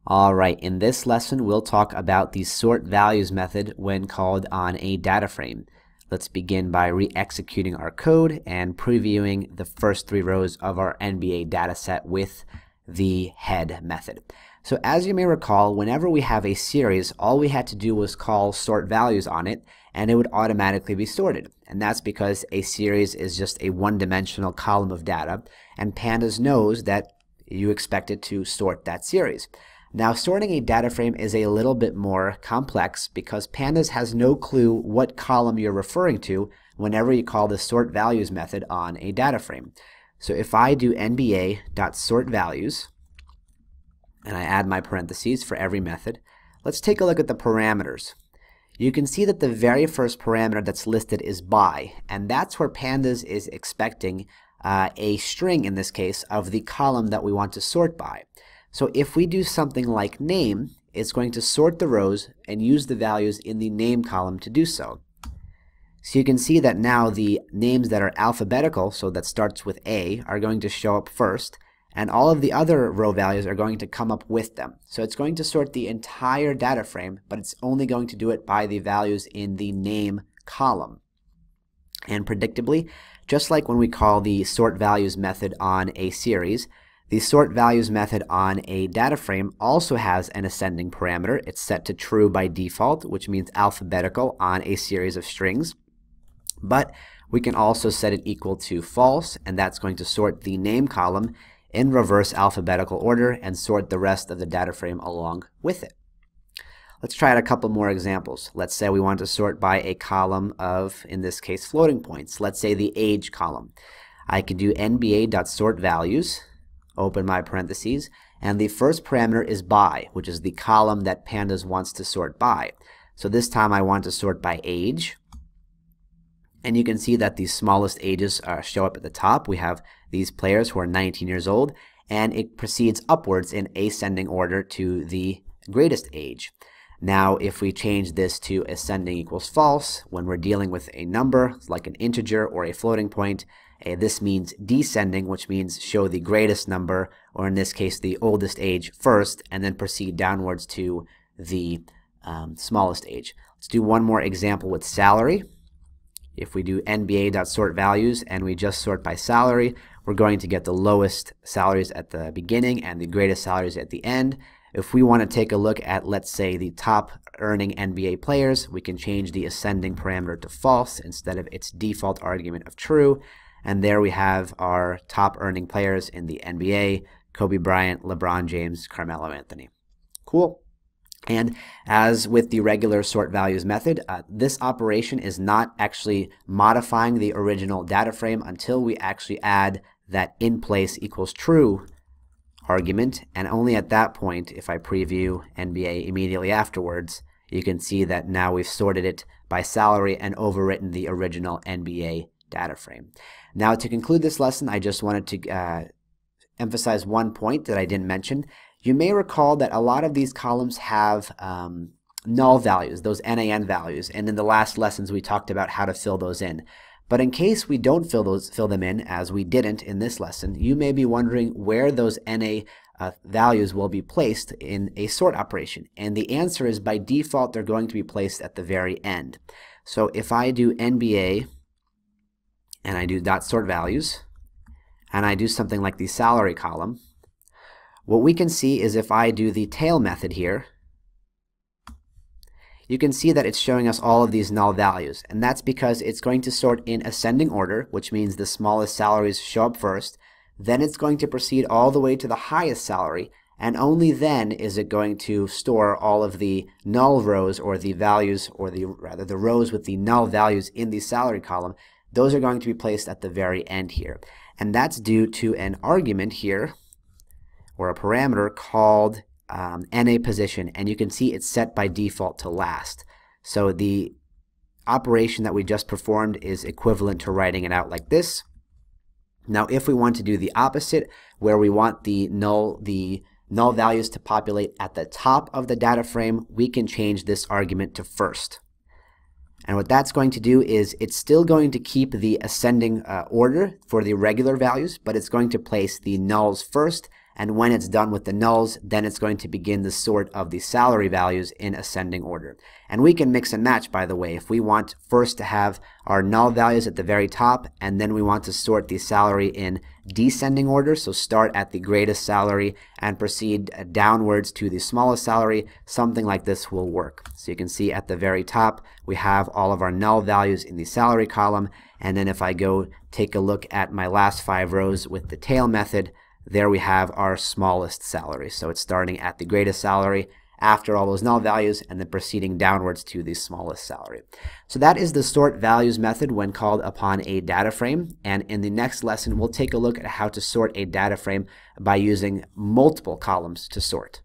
Alright, in this lesson we'll talk about the sort values method when called on a data frame. Let's begin by re-executing our code and previewing the first three rows of our NBA dataset with the head method. So as you may recall, whenever we have a series, all we had to do was call sort values on it and it would automatically be sorted. And that's because a series is just a one-dimensional column of data, and Pandas knows that you expect it to sort that series. Now, sorting a data frame is a little bit more complex because Pandas has no clue what column you're referring to whenever you call the sort values method on a data frame. So if I do nba.sortValues and I add my parentheses for every method, let's take a look at the parameters. You can see that the very first parameter that's listed is by, and that's where Pandas is expecting a string, in this case, of the column that we want to sort by. So if we do something like name, it's going to sort the rows and use the values in the name column to do so. So you can see that now the names that are alphabetical, so that starts with A, are going to show up first, and all of the other row values are going to come up with them. So it's going to sort the entire data frame, but it's only going to do it by the values in the name column. And predictably, just like when we call the sort values method on a series, the sort values method on a data frame also has an ascending parameter. It's set to true by default, which means alphabetical on a series of strings. But we can also set it equal to false, and that's going to sort the name column in reverse alphabetical order and sort the rest of the data frame along with it. Let's try out a couple more examples. Let's say we want to sort by a column of, in this case, floating points. Let's say the age column. I can do nba.sortValues, open my parentheses, and the first parameter is by, which is the column that Pandas wants to sort by. So this time I want to sort by age, and you can see that the smallest ages show up at the top. We have these players who are 19 years old, and it proceeds upwards in ascending order to the greatest age. Now if we change this to ascending equals false, when we're dealing with a number like an integer or a floating point, this means descending, which means show the greatest number, or in this case the oldest age first, and then proceed downwards to the smallest age. Let's do one more example with salary. If we do nba.sortValues and we just sort by salary, we're going to get the lowest salaries at the beginning and the greatest salaries at the end. If we want to take a look at, let's say, the top earning NBA players, we can change the ascending parameter to false instead of its default argument of true. And there we have our top earning players in the NBA: Kobe Bryant, LeBron James, Carmelo Anthony. Cool. And as with the regular sort values method, this operation is not actually modifying the original data frame until we actually add that in place equals true argument. And only at that point, if I preview NBA immediately afterwards, you can see that now we've sorted it by salary and overwritten the original NBA data frame. Now, to conclude this lesson, I just wanted to emphasize one point that I didn't mention. You may recall that a lot of these columns have null values, those NaN values, and in the last lessons we talked about how to fill those in. But in case we don't fill them in, as we didn't in this lesson, you may be wondering where those Na values will be placed in a sort operation. And the answer is, by default, they're going to be placed at the very end. So if I do NBA and I do .sortValues and I do something like the salary column, what we can see is if I do the tail method here, you can see that it's showing us all of these null values, and that's because it's going to sort in ascending order, which means the smallest salaries show up first. Then it's going to proceed all the way to the highest salary, and only then is it going to store all of the null rows, or the values, or rather the rows with the null values in the salary column. Those are going to be placed at the very end here, and that's due to an argument here, or a parameter called NA position, and you can see it's set by default to last. So the operation that we just performed is equivalent to writing it out like this. Now if we want to do the opposite, where we want the null values to populate at the top of the data frame, we can change this argument to first. And what that's going to do is it's still going to keep the ascending order for the regular values, but it's going to place the nulls first and when it's done with the nulls, then it's going to begin the sort of the salary values in ascending order. And we can mix and match, by the way. If we want first to have our null values at the very top, and then we want to sort the salary in descending order, so start at the greatest salary and proceed downwards to the smallest salary, something like this will work. So you can see at the very top we have all of our null values in the salary column, and then if I go take a look at my last 5 rows with the tail method, there we have our smallest salary. So it's starting at the greatest salary after all those null values and then proceeding downwards to the smallest salary. So that is the sort values method when called upon a data frame, and in the next lesson we'll take a look at how to sort a data frame by using multiple columns to sort.